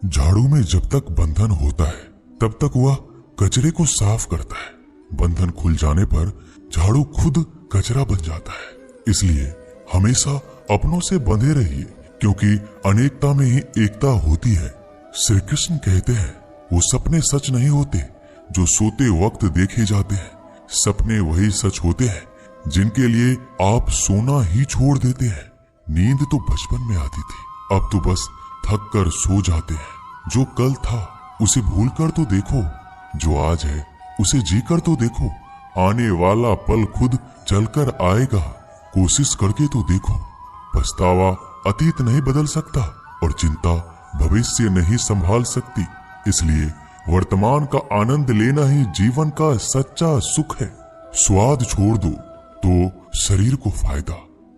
झाड़ू में जब तक बंधन होता है तब तक वह कचरे को साफ करता है। बंधन खुल जाने पर झाड़ू खुद कचरा बन जाता है। इसलिए हमेशा अपनों से बंधे रहिए, क्योंकि अनेकता में ही एकता होती है। श्री कृष्ण कहते हैं, वो सपने सच नहीं होते जो सोते वक्त देखे जाते हैं। सपने वही सच होते हैं जिनके लिए आप सोना ही छोड़ देते हैं। नींद तो बचपन में आती थी, अब तो बस थक कर सो जाते हैं। जो कल था उसे भूल कर तो देखो, जो आज है उसे जी कर तो देखो। आने वाला पल खुद चलकर आएगा, कोशिश करके तो देखो। पछतावा अतीत नहीं बदल सकता और चिंता भविष्य नहीं संभाल सकती। इसलिए वर्तमान का आनंद लेना ही जीवन का सच्चा सुख है। स्वाद छोड़ दो तो शरीर को फायदा,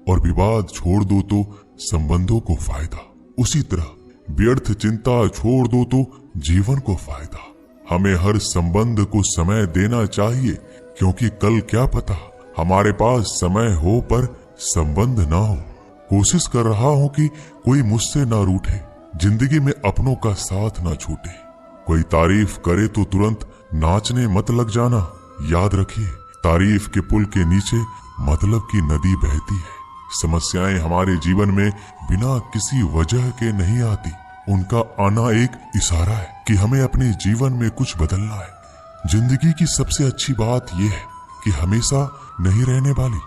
और विवाद छोड़ दो तो संबंधों को फायदा। उसी तरह व्यर्थ चिंता छोड़ दो तो जीवन को फायदा। हमें हर संबंध को समय देना चाहिए, क्योंकि कल क्या पता हमारे पास समय हो पर संबंध ना हो। कोशिश कर रहा हूं कि कोई मुझसे ना रूठे, जिंदगी में अपनों का साथ ना छूटे। कोई तारीफ करे तो तुरंत नाचने मत लग जाना। याद रखिए, तारीफ के पुल के नीचे मतलब की नदी बहती है। समस्याएं हमारे जीवन में बिना किसी वजह के नहीं आती। उनका आना एक इशारा है कि हमें अपने जीवन में कुछ बदलना है। जिंदगी की सबसे अच्छी बात यह है कि हमेशा नहीं रहने वाली।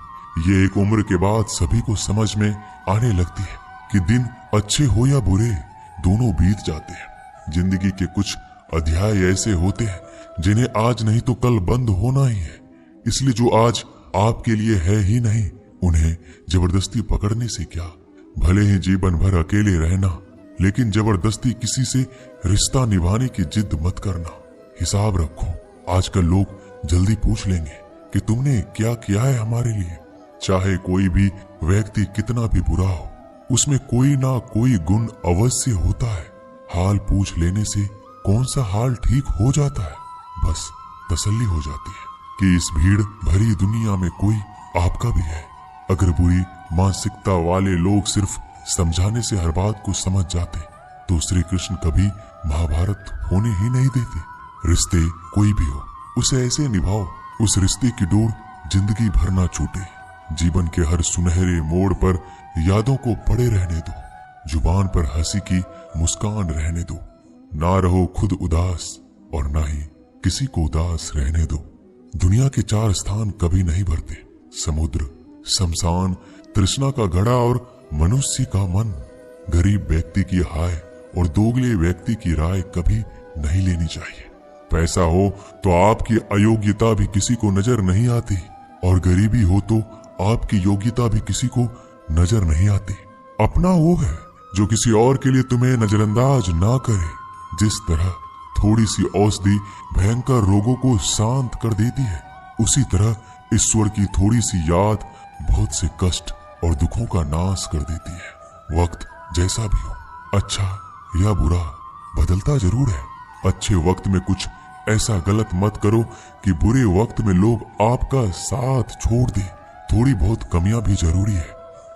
ये एक उम्र के बाद सभी को समझ में आने लगती है कि दिन अच्छे हो या बुरे, दोनों बीत जाते हैं। जिंदगी के कुछ अध्याय ऐसे होते हैं जिन्हें आज नहीं तो कल बंद होना ही है। इसलिए जो आज आपके लिए है ही नहीं, उन्हें जबरदस्ती पकड़ने से क्या। भले ही जीवन भर अकेले रहना, लेकिन जबरदस्ती किसी से रिश्ता निभाने की जिद मत करना। हिसाब रखो, आजकल लोग जल्दी पूछ लेंगे कि तुमने क्या किया है हमारे लिए। चाहे कोई भी व्यक्ति कितना भी बुरा हो, उसमें कोई ना कोई गुण अवश्य होता है। हाल पूछ लेने से कौन सा हाल ठीक हो जाता है, बस तसल्ली हो जाती है कि इस भीड़ भरी दुनिया में कोई आपका भी है। अगर बुरी मानसिकता वाले लोग सिर्फ समझाने से हर बात को समझ जाते तो श्री कृष्ण कभी महाभारत होने ही नहीं देते। रिश्ते कोई भी हो, उसे ऐसे निभाओ उस रिश्ते की डोर जिंदगी भर ना छूटे। जीवन के हर सुनहरे मोड़ पर यादों को पड़े रहने दो। जुबान पर हंसी की मुस्कान रहने दो। ना रहो खुद उदास और ना ही किसी को उदास रहने दो। दुनिया के 4 स्थान कभी नहीं भरते, समुद्र, शमशान, तृष्णा का घड़ा और मनुष्य का मन। गरीब व्यक्ति की हाय और दोगले व्यक्ति की राय कभी नहीं लेनी चाहिए। पैसा हो तो आपकी अयोग्यता भी किसी को नजर नहीं आती, और गरीबी हो तो आपकी योग्यता भी किसी को नजर नहीं आती। अपना वो है जो किसी और के लिए तुम्हें नजरअंदाज ना करे। जिस तरह थोड़ी सी औषधि भयंकर रोगों को शांत कर देती है, उसी तरह ईश्वर की थोड़ी सी याद बहुत से कष्ट और दुखों का नाश कर देती है। वक्त जैसा भी हो, अच्छा या बुरा, बदलता जरूर है। अच्छे वक्त में कुछ ऐसा गलत मत करो कि बुरे वक्त में लोग आपका साथ छोड़ दे। थोड़ी बहुत कमियां भी जरूरी है।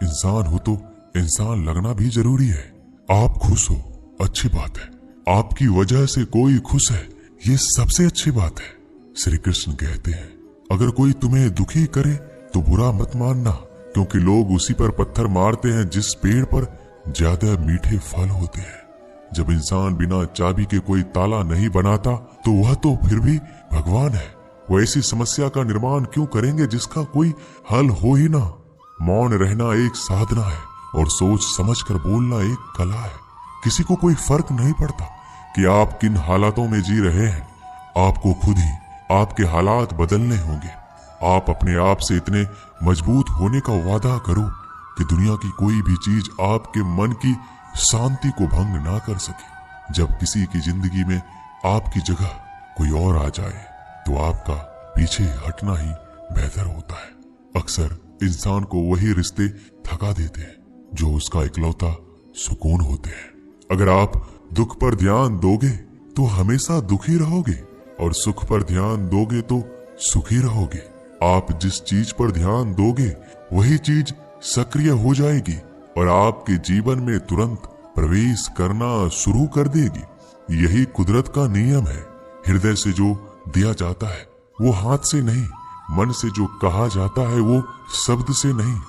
इंसान हो तो इंसान लगना भी जरूरी है। आप खुश हो, अच्छी बात है। आपकी वजह से कोई खुश है, ये सबसे अच्छी बात है। श्री कृष्ण कहते हैं, अगर कोई तुम्हें दुखी करे तो बुरा मत मानना, क्योंकि लोग उसी पर पत्थर मारते हैं जिस पेड़ पर ज्यादा मीठे फल होते हैं। जब इंसान बिना चाबी के कोई ताला नहीं बनाता तो वह तो फिर भी भगवान है। वो ऐसी समस्या का निर्माण क्यों करेंगे जिसका कोई हल हो ही ना। मौन रहना एक साधना है और सोच समझकर बोलना एक कला है। किसी को कोई फर्क नहीं पड़ता कि आप किन हालातों में जी रहे हैं। आपको खुद ही आपके हालात बदलने होंगे। आप अपने आप से इतने मजबूत होने का वादा करो कि दुनिया की कोई भी चीज आपके मन की शांति को भंग ना कर सके। जब किसी की जिंदगी में आपकी जगह कोई और आ जाए तो आपका पीछे हटना ही बेहतर होता है। अक्सर इंसान को वही रिश्ते थका देते हैं जो उसका इकलौता सुकून होते हैं। अगर आप दुख पर ध्यान दोगे तो हमेशा दुखी रहोगे, और सुख पर ध्यान दोगे तो सुखी रहोगे। आप जिस चीज पर ध्यान दोगे वही चीज सक्रिय हो जाएगी और आपके जीवन में तुरंत प्रवेश करना शुरू कर देगी। यही कुदरत का नियम है। हृदय से जो दिया जाता है वो हाथ से नहीं, मन से जो कहा जाता है वो शब्द से नहीं।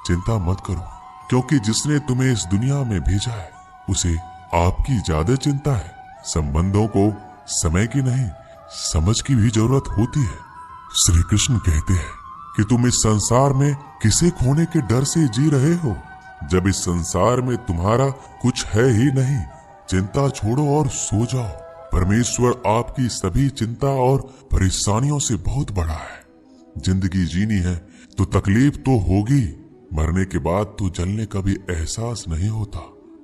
चिंता मत करो, क्योंकि जिसने तुम्हें इस दुनिया में भेजा है उसे आपकी ज्यादा चिंता है। संबंधों को समय की नहीं, समझ की भी जरूरत होती है। श्री कृष्ण कहते हैं कि तुम इस संसार में किसे खोने के डर से जी रहे हो, जब इस संसार में तुम्हारा कुछ है ही नहीं। चिंता छोड़ो और सो जाओ। परमेश्वर आपकी सभी चिंता और परेशानियों से बहुत बड़ा है। जिंदगी जीनी है तो तकलीफ तो होगी। मरने के बाद तो जलने का भी एहसास नहीं होता।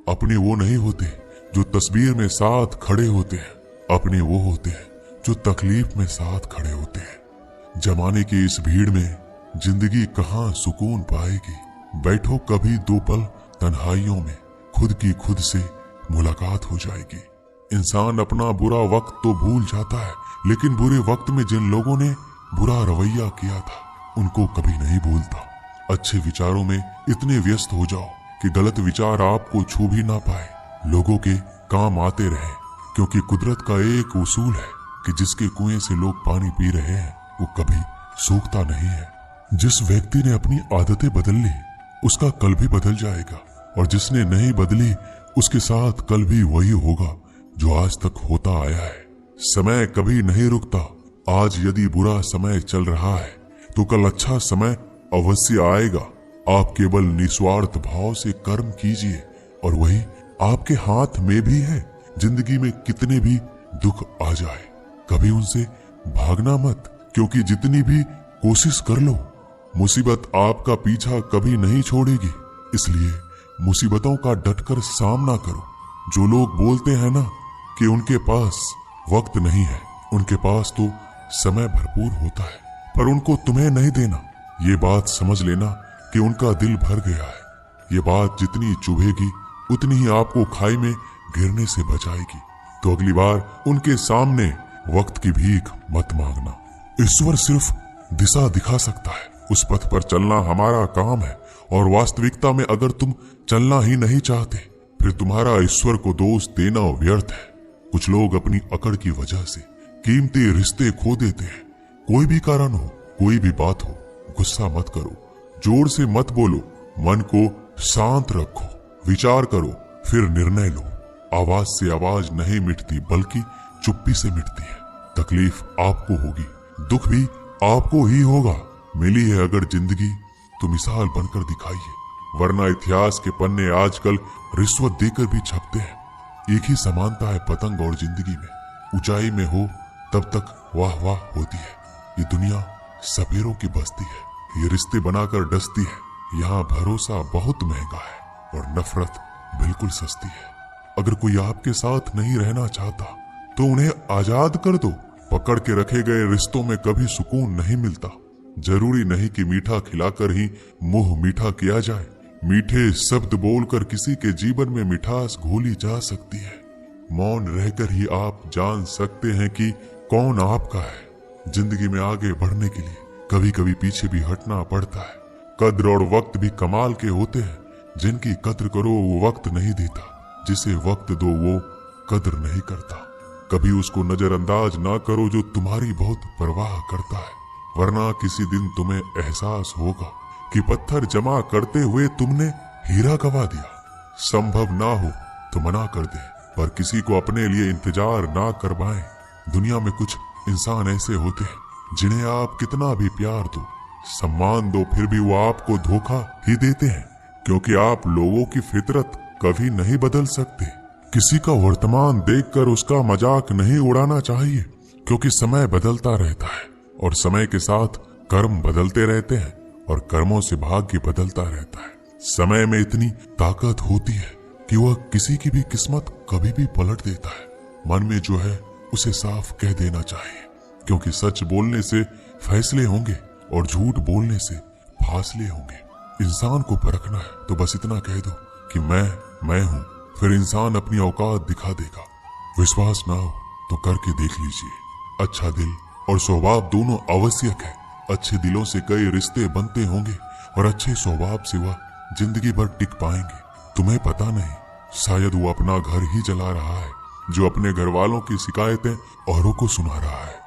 अपने वो नहीं होते जो तस्वीर में साथ खड़े होते हैं, अपने वो होते हैं जो तकलीफ में साथ खड़े होते हैं। जमाने की इस भीड़ में जिंदगी कहाँ सुकून पाएगी। बैठो कभी दो पल तन्हाइयों में, खुद की खुद से मुलाकात हो जाएगी। इंसान अपना बुरा वक्त तो भूल जाता है, लेकिन बुरे वक्त में जिन लोगों ने बुरा रवैया किया था उनको कभी नहीं भूलता। अच्छे विचारों में इतने व्यस्त हो जाओ कि गलत विचार आपको छू भी ना पाए। लोगों के काम आते रहे, क्योंकि कुदरत का एक उसूल है कि जिसके कुएं से लोग पानी पी रहे हैं वो कभी सूखता नहीं है। जिस व्यक्ति ने अपनी आदतें बदल ली उसका कल भी बदल जाएगा, और जिसने नहीं बदली उसके साथ कल भी वही होगा जो आज तक होता आया है। समय कभी नहीं रुकता। आज यदि बुरा समय चल रहा है तो कल अच्छा समय अवश्य आएगा। आप केवल निस्वार्थ भाव से कर्म कीजिए और वही आपके हाथ में भी है। जिंदगी में कितने भी दुख आ जाए कभी उनसे भागना मत, क्योंकि जितनी भी कोशिश कर लो मुसीबत आपका पीछा कभी नहीं छोड़ेगी। इसलिए मुसीबतों का डटकर सामना करो। जो लोग बोलते हैं ना कि उनके पास वक्त नहीं है, उनके पास तो समय भरपूर होता है, पर उनको तुम्हें नहीं देना। ये बात समझ लेना कि उनका दिल भर गया है। ये बात जितनी चुभेगी उतनी ही आपको खाई में गिरने से बचाएगी। तो अगली बार उनके सामने वक्त की भीख मत मांगना। ईश्वर सिर्फ दिशा दिखा सकता है, उस पथ पर चलना हमारा काम है। और वास्तविकता में अगर तुम चलना ही नहीं चाहते फिर तुम्हारा ईश्वर को दोष देना व्यर्थ है। कुछ लोग अपनी अकड़ की वजह से कीमती रिश्ते खो देते हैं। कोई भी कारण हो, कोई भी बात हो, गुस्सा मत करो, जोर से मत बोलो, मन को शांत रखो, विचार करो, फिर निर्णय लो। आवाज से आवाज नहीं मिटती बल्कि चुप्पी से मिटती है। तकलीफ आपको होगी, दुख भी आपको ही होगा। मिली है अगर जिंदगी तो मिसाल बनकर दिखाइए, वरना इतिहास के पन्ने आजकल रिश्वत देकर भी छपते हैं। एक ही समानता है पतंग और जिंदगी में, ऊंचाई में हो तब तक वाह वाह होती है। ये दुनिया सपेरों की बस्ती है, ये रिश्ते बनाकर डसती है। यहाँ भरोसा बहुत महंगा है और नफरत बिल्कुल सस्ती है। अगर कोई आपके साथ नहीं रहना चाहता तो उन्हें आजाद कर दो। पकड़ के रखे गए रिश्तों में कभी सुकून नहीं मिलता। जरूरी नहीं कि मीठा खिलाकर ही मुंह मीठा किया जाए। मीठे शब्द बोलकर किसी के जीवन में मिठास घोली जा सकती है। मौन रहकर ही आप जान सकते हैं कि कौन आपका है। जिंदगी में आगे बढ़ने के लिए कभी कभी पीछे भी हटना पड़ता है। कद्र और वक्त भी कमाल के होते हैं। जिनकी कद्र करो वो वक्त नहीं देता, जिसे वक्त दो वो कद्र नहीं करता। कभी उसको नजरअंदाज ना करो जो तुम्हारी बहुत परवाह करता है, वरना किसी दिन तुम्हें एहसास होगा कि पत्थर जमा करते हुए तुमने हीरा गवा दिया। संभव ना हो तो मना कर दे, पर किसी को अपने लिए इंतजार ना करवाएं। दुनिया में कुछ इंसान ऐसे होते हैं जिन्हें आप कितना भी प्यार दो, सम्मान दो, फिर भी वो आपको धोखा ही देते हैं, क्योंकि आप लोगों की फितरत कभी नहीं बदल सकते। किसी का वर्तमान देखकर उसका मजाक नहीं उड़ाना चाहिए, क्योंकि समय बदलता रहता है और समय के साथ कर्म बदलते रहते हैं और कर्मों से भाग्य बदलता रहता है। समय में इतनी ताकत होती है कि वह किसी की भी किस्मत कभी भी पलट देता है। मन में जो है उसे साफ कह देना चाहिए, क्योंकि सच बोलने से फैसले होंगे और झूठ बोलने से फासले होंगे। इंसान को परखना है तो बस इतना कह दो कि मैं हूं, फिर इंसान अपनी औकात दिखा देगा। विश्वास ना हो तो करके देख लीजिए। अच्छा दिल और स्वभाव दोनों आवश्यक है। अच्छे दिलों से कई रिश्ते बनते होंगे और अच्छे स्वभाव से वह जिंदगी भर टिक पाएंगे। तुम्हें पता नहीं शायद वो अपना घर ही जला रहा है, जो अपने घर वालों की शिकायतें औरों को सुना रहा है।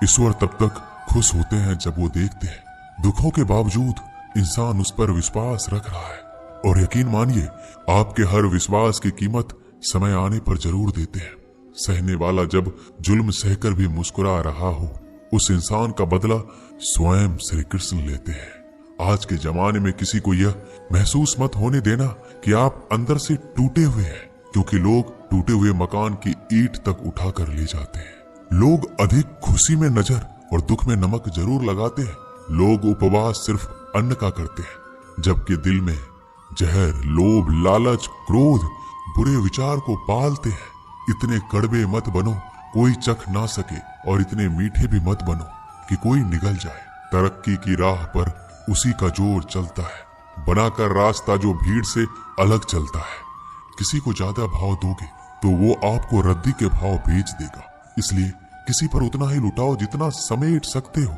ईश्वर तब तक खुश होते हैं जब वो देखते हैं दुखों के बावजूद इंसान उस पर विश्वास रख रहा है। और यकीन मानिए, आपके हर विश्वास की कीमत समय आने पर जरूर देते हैं। सहने वाला जब जुल्म सहकर भी मुस्कुरा रहा हो, उस इंसान का बदला स्वयं श्री कृष्ण लेते हैं। आज के जमाने में किसी को यह महसूस मत होने देना कि आप अंदर से टूटे हुए हैं, क्योंकि लोग टूटे हुए मकान की ईंट तक उठाकर ले जाते हैं। लोग अधिक खुशी में नजर और दुख में नमक जरूर लगाते हैं। लोग उपवास सिर्फ अन्न का करते हैं, जबकि दिल में जहर, लोभ, लालच, क्रोध, बुरे विचार को पालते हैं। इतने कड़वे मत बनो कोई चख ना सके, और इतने मीठे भी मत बनो कि कोई निगल जाए। तरक्की की राह पर उसी का जोर चलता है, बनाकर रास्ता जो भीड़ से अलग चलता है। किसी को ज्यादा भाव दोगे तो वो आपको रद्दी के भाव बेच देगा। इसलिए किसी पर उतना ही लुटाओ जितना समेट सकते हो।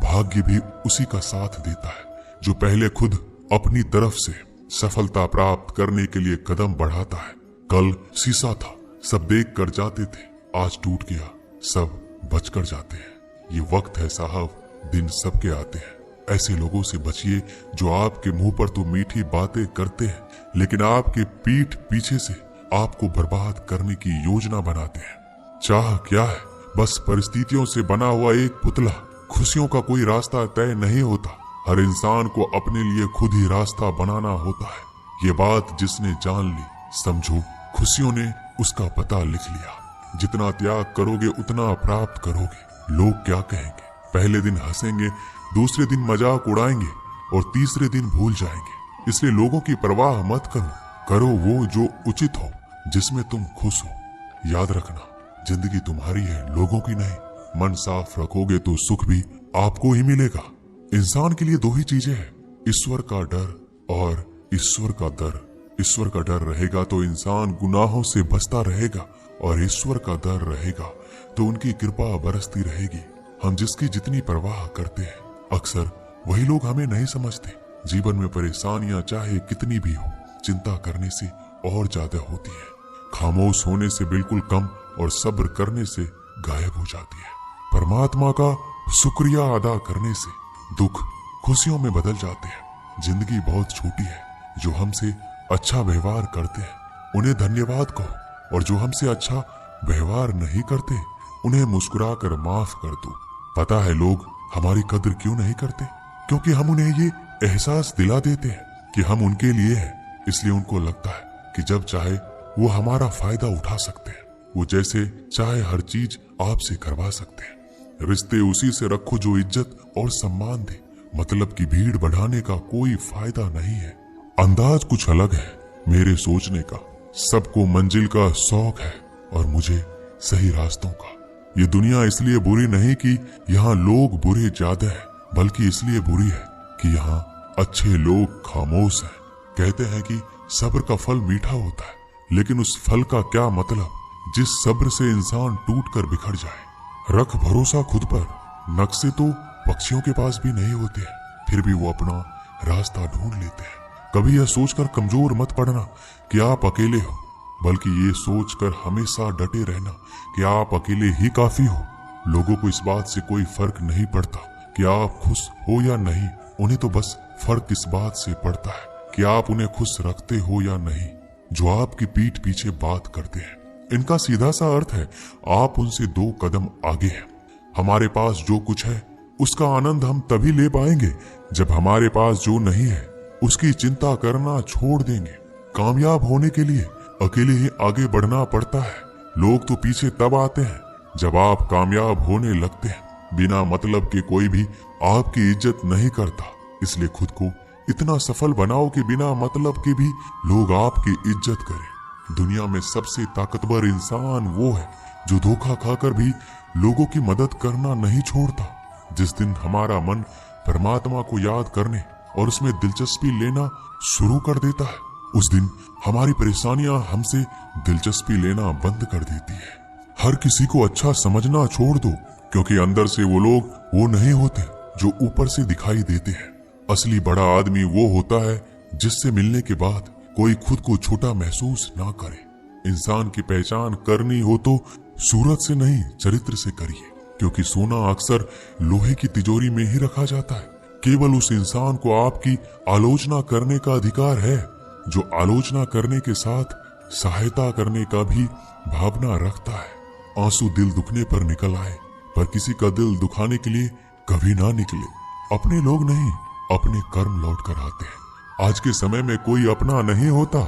भाग्य भी उसी का साथ देता है जो पहले खुद अपनी तरफ से सफलता प्राप्त करने के लिए कदम बढ़ाता है। कल शीशा था, सब देख कर जाते थे, आज टूट गया, सब बचकर जाते हैं। ये वक्त है साहब, दिन सबके आते हैं। ऐसे लोगों से बचिए जो आपके मुंह पर तो मीठी बातें करते हैं, लेकिन आपके पीठ पीछे से आपको बर्बाद करने की योजना बनाते हैं। चाह क्या है? बस परिस्थितियों से बना हुआ एक पुतला। खुशियों का कोई रास्ता तय नहीं होता, हर इंसान को अपने लिए खुद ही रास्ता बनाना होता है। ये बात जिसने जान ली, समझो खुशियों ने उसका पता लिख लिया। जितना त्याग करोगे उतना प्राप्त करोगे। लोग क्या कहेंगे? पहले दिन हंसेंगे, दूसरे दिन मजाक उड़ाएंगे और तीसरे दिन भूल जाएंगे। इसलिए लोगों की परवाह मत करो, करो वो जो उचित हो, जिसमें तुम खुश हो। याद रखना, जिंदगी तुम्हारी है, लोगों की नहीं। मन साफ रखोगे तो सुख भी आपको ही मिलेगा। इंसान के लिए दो ही चीजें हैं, ईश्वर का डर और ईश्वर का दर। ईश्वर का डर रहेगा तो इंसान गुनाहों से बचता रहेगा, और ईश्वर का डर रहेगा तो उनकी कृपा बरसती रहेगी। हम जिसकी जितनी परवाह करते हैं, अक्सर वही लोग हमें नहीं समझते। जीवन में परेशानियां चाहे कितनी भी हो, चिंता करने से और ज्यादा होती है। खामोश होने से बिल्कुल कम और सब्र करने से गायब हो जाती है। परमात्मा का शुक्रिया अदा करने से दुख खुशियों में बदल जाते हैं। जिंदगी बहुत छोटी है। जो हमसे अच्छा व्यवहार करते हैं उन्हें धन्यवाद कहो, और जो हमसे अच्छा व्यवहार नहीं करते उन्हें मुस्कुराकर माफ कर दो। पता है लोग हमारी कदर क्यों नहीं करते? क्योंकि हम उन्हें ये एहसास दिला देते हैं कि हम उनके लिए हैं। इसलिए उनको लगता है कि जब चाहे वो हमारा फायदा उठा सकते हैं, वो जैसे चाहे हर चीज आपसे करवा सकते हैं। रिश्ते उसी से रखो जो इज्जत और सम्मान दे। मतलब की भीड़ बढ़ाने का कोई फायदा नहीं है। अंदाज कुछ अलग है मेरे सोचने का। सबको मंजिल का शौक है और मुझे सही रास्तों का। ये दुनिया इसलिए बुरी नहीं कि यहाँ लोग बुरे ज्यादा हैं, बल्कि इसलिए बुरी है कि यहाँ अच्छे लोग खामोश हैं। कहते हैं कि सब्र का फल मीठा होता है, लेकिन उस फल का क्या मतलब जिस सब्र से इंसान टूट कर बिखर जाए। रख भरोसा खुद पर। नक्शे तो पक्षियों के पास भी नहीं होते हैं, फिर भी वो अपना रास्ता ढूंढ लेते हैं। कभी यह सोचकर कमजोर मत पड़ना कि आप अकेले हो, बल्कि ये सोचकर हमेशा डटे रहना कि आप अकेले ही काफी हो। लोगों को इस बात से कोई फर्क नहीं पड़ता कि आप खुश हो या नहीं। उन्हें तो बस फर्क इस बात से पड़ता है कि आप उन्हें खुश रखते हो या नहीं, जो आपकी पीठ पीछे बात करते हैं। इनका सीधा सा अर्थ है, आप उनसे 2 कदम आगे हैं। हमारे पास जो कुछ है उसका आनंद हम तभी ले पाएंगे जब हमारे पास जो नहीं है उसकी चिंता करना छोड़ देंगे। कामयाब होने के लिए अकेले ही आगे बढ़ना पड़ता है। लोग तो पीछे तब आते हैं जब आप कामयाब होने लगते हैं। बिना मतलब के कोई भी आपकी इज्जत नहीं करता। इसलिए खुद को इतना सफल बनाओ कि बिना मतलब के भी लोग आपकी इज्जत करें। दुनिया में सबसे ताकतवर इंसान वो है जो धोखा खाकर भी लोगों की मदद करना नहीं छोड़ता। जिस दिन हमारा मन परमात्मा को याद करने और उसमें दिलचस्पी लेना शुरू कर देता है, उस दिन हमारी परेशानियां हमसे दिलचस्पी लेना बंद कर देती है। हर किसी को अच्छा समझना छोड़ दो, क्योंकि अंदर से वो लोग वो नहीं होते जो ऊपर से दिखाई देते हैं। असली बड़ा आदमी वो होता है जिससे मिलने के बाद कोई खुद को छोटा महसूस ना करे। इंसान की पहचान करनी हो तो सूरत से नहीं, चरित्र से करिए, क्योंकि सोना अक्सर लोहे की तिजोरी में ही रखा जाता है। केवल उस इंसान को आपकी आलोचना करने का अधिकार है जो आलोचना करने के साथ सहायता करने का भी भावना रखता है। आंसू दिल दुखने पर निकल आए, पर किसी का दिल दुखाने के लिए कभी ना निकले। अपने लोग नहीं, अपने कर्म लौट कर आते हैं। आज के समय में कोई अपना नहीं होता।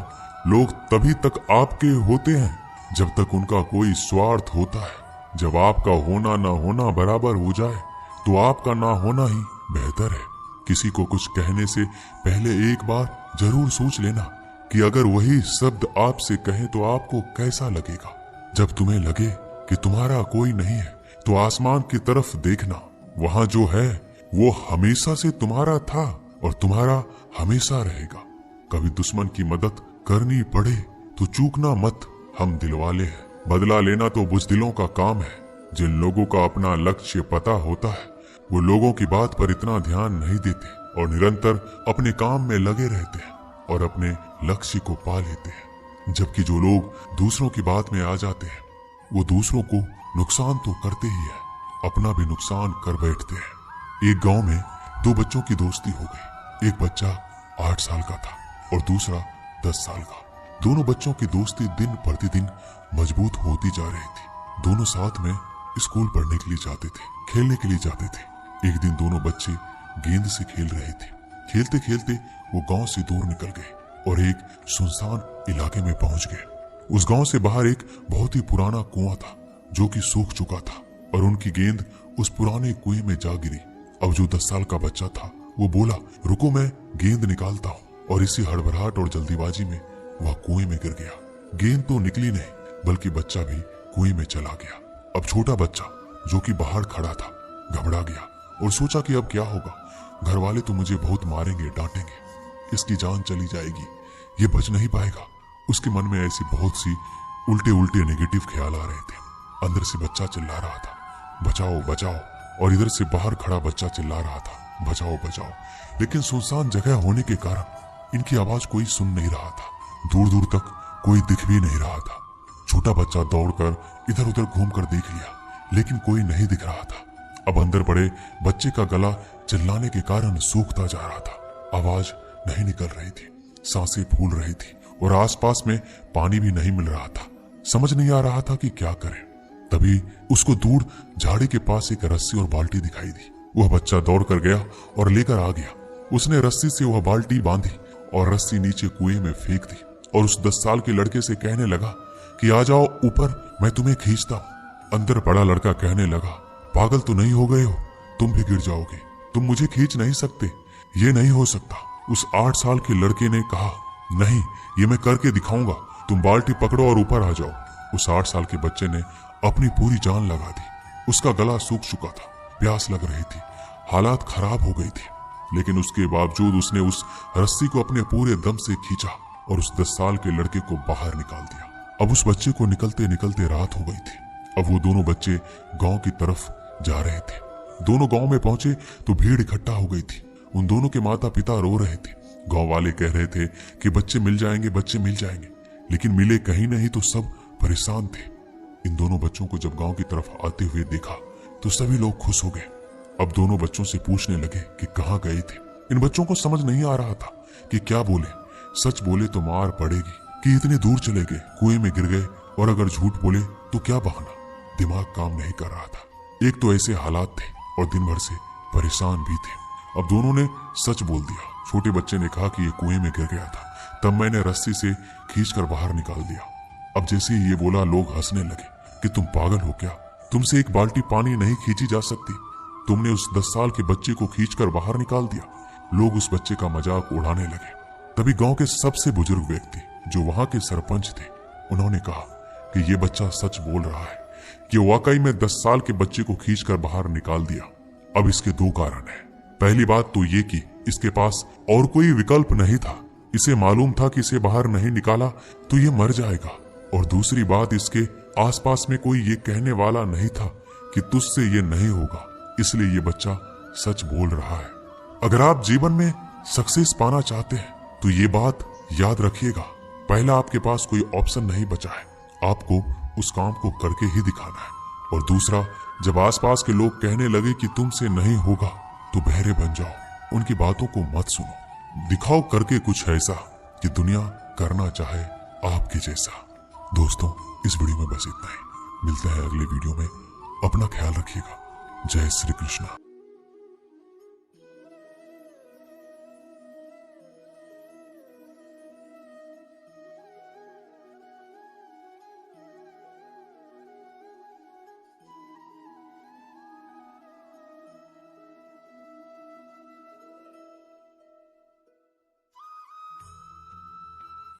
लोग तभी तक आपके होते हैं जब तक उनका कोई स्वार्थ होता है। जब आपका होना ना होना बराबर हो जाए तो आपका ना होना ही बेहतर है। किसी को कुछ कहने से पहले एक बार जरूर सोच लेना कि अगर वही शब्द आपसे कहे तो आपको कैसा लगेगा। जब तुम्हें लगे कि तुम्हारा कोई नहीं है तो आसमान की तरफ देखना, वहां जो है वो हमेशा से तुम्हारा था और तुम्हारा हमेशा रहेगा। कभी दुश्मन की मदद करनी पड़े तो चूकना मत, हम दिलवाले हैं। बदला लेना तो बुज़दिलों का काम है। जिन लोगों का अपना लक्ष्य पता होता है वो लोगों की बात पर इतना ध्यान नहीं देते और निरंतर अपने काम में लगे रहते हैं और अपने लक्ष्य को पा लेते हैं। जबकि जो लोग दूसरों की बात में आ जाते हैं वो दूसरों को नुकसान तो करते ही है, अपना भी नुकसान कर बैठते हैं। एक गांव में दो बच्चों की दोस्ती हो गई। एक बच्चा 8 साल का था और दूसरा 10 साल का। दोनों बच्चों की दोस्ती दिन प्रतिदिन मजबूत होती जा रही थी। दोनों साथ में स्कूल पढ़ने के लिए जाते थे, खेलने के लिए जाते थे। एक दिन दोनों बच्चे गेंद से खेल रहे थे। खेलते खेलते वो गांव से दूर निकल गए और एक सुनसान इलाके में पहुंच गए। उस गांव से बाहर एक बहुत ही पुराना कुआं था जो कि सूख चुका था और उनकी गेंद उस पुराने कुएं में जा गिरी। अब जो 10 साल का बच्चा था वो बोला, रुको मैं गेंद निकालता हूँ, और इसी हड़बड़ाहट और जल्दीबाजी में वह कुएं में गिर गया। गेंद तो निकली नहीं बल्कि बच्चा भी कुएं में चला गया। अब छोटा बच्चा जो कि बाहर खड़ा था घबरा गया और सोचा कि अब क्या होगा। घर वाले तो मुझे बहुत मारेंगे, डांटेंगे, इसकी जान चली जाएगी, ये बच नहीं पाएगा। उसके मन में ऐसी बहुत सी उल्टे उल्टे नेगेटिव ख्याल आ रहे थे। अंदर से बच्चा चिल्ला रहा था, बचाओ बचाओ, और इधर से बाहर खड़ा बच्चा चिल्ला रहा था, बचाओ बचाओ। लेकिन सुनसान जगह होने के कारण इनकी आवाज कोई सुन नहीं रहा था। दूर दूर तक कोई दिख भी नहीं रहा था। छोटा बच्चा दौड़कर इधर उधर घूमकर देख लिया लेकिन कोई नहीं दिख रहा था। अब अंदर पड़े बच्चे का गला चिल्लाने के कारण सूखता जा रहा था। आवाज नहीं निकल रही थी, सांसें फूल रही थी और आसपास में पानी भी नहीं मिल रहा था। समझ नहीं आ रहा था कि क्या करें। तभी उसको दूर झाड़ी के पास एक रस्सी और बाल्टी दिखाई दी। वह बच्चा दौड़ कर गया और लेकर आ गया। उसने रस्सी से वह बाल्टी बांधी और रस्सी नीचे कुएं में फेंक दी और उस 10 साल के लड़के से कहने लगा कि आ जाओ ऊपर, मैं तुम्हें खींचता हूं। अंदर पड़ा लड़का कहने लगा, पागल तो नहीं हो गए हो, तुम भी गिर जाओगे, तुम मुझे खींच नहीं सकते, ये नहीं हो सकता। उस 8 साल के लड़के ने कहा, नहीं, ये मैं करके दिखाऊंगा, तुम बाल्टी पकड़ो और ऊपर आ जाओ। उस 8 साल के बच्चे ने अपनी पूरी जान लगा दी। उसका गला सूख चुका था, प्यास लग रही थी, हालात खराब हो गई थी, लेकिन उसके बावजूद उसने उस रस्सी को अपने पूरे दम से खींचा और उस 10 साल के लड़के को बाहर निकाल दिया। अब उस बच्चे को निकलते निकलते रात हो गई थी। अब वो दोनों बच्चे गांव की तरफ जा रहे थे। दोनों गांव में पहुंचे तो भीड़ इकट्ठा हो गई थी। उन दोनों के माता पिता रो रहे थे। गांव वाले कह रहे थे कि बच्चे मिल जाएंगे, बच्चे मिल जाएंगे, लेकिन मिले कहीं नहीं तो सब परेशान थे। इन दोनों बच्चों को जब गांव की तरफ आते हुए देखा तो सभी लोग खुश हो गए। अब दोनों बच्चों से पूछने लगे कि कहाँ गए थे। इन बच्चों को समझ नहीं आ रहा था कि क्या बोले। सच बोले तो मार पड़ेगी कि इतने दूर चले गए, कुएं में गिर गए, और अगर झूठ बोले तो क्या बहाना। दिमाग काम नहीं कर रहा था। एक तो ऐसे हालात थे और दिन भर से परेशान भी थे। अब दोनों ने सच बोल दिया। छोटे बच्चे ने कहा कि ये कुएं में गिर गया था, तब मैंने रस्सी से खींचकर बाहर निकाल दिया। अब जैसे ही ये बोला लोग हंसने लगे कि तुम पागल हो क्या, तुमसे एक बाल्टी पानी नहीं खींची जा सकती, तुमने उस 10 साल के बच्चे को खींचकर बाहर निकाल दिया। लोग उस बच्चे का मजाक उड़ाने लगे। तभी गांव के सबसे बुजुर्ग व्यक्ति जो वहां के सरपंच थे, उन्होंने कहा कि ये बच्चा सच बोल रहा है कि वाकई में 10 साल के बच्चे को खींचकर बाहर निकाल दिया। अब इसके 2 कारण हैं। पहली बात तो ये कि इसके पास और कोई विकल्प नहीं था। इसे मालूम था कि इसे बाहर नहीं निकाला तो ये मर जाएगा। और दूसरी बात, इसके आसपास में कोई ये कहने वाला नहीं था कि तुझसे ये नहीं होगा, इसलिए ये बच्चा सच बोल रहा है। अगर आप जीवन में सक्सेस पाना चाहते हैं तो ये बात याद रखिएगा, पहला आपके पास कोई ऑप्शन नहीं बचा है, आपको उस काम को करके ही दिखाना है। और दूसरा, जब आसपास के लोग कहने लगे कि तुमसे नहीं होगा तो बहरे बन जाओ, उनकी बातों को मत सुनो, दिखाओ करके कुछ ऐसा कि दुनिया करना चाहे आपके जैसा। दोस्तों, इस वीडियो में बस इतना ही। मिलते हैं अगले वीडियो में। अपना ख्याल रखिएगा। जय श्री कृष्ण।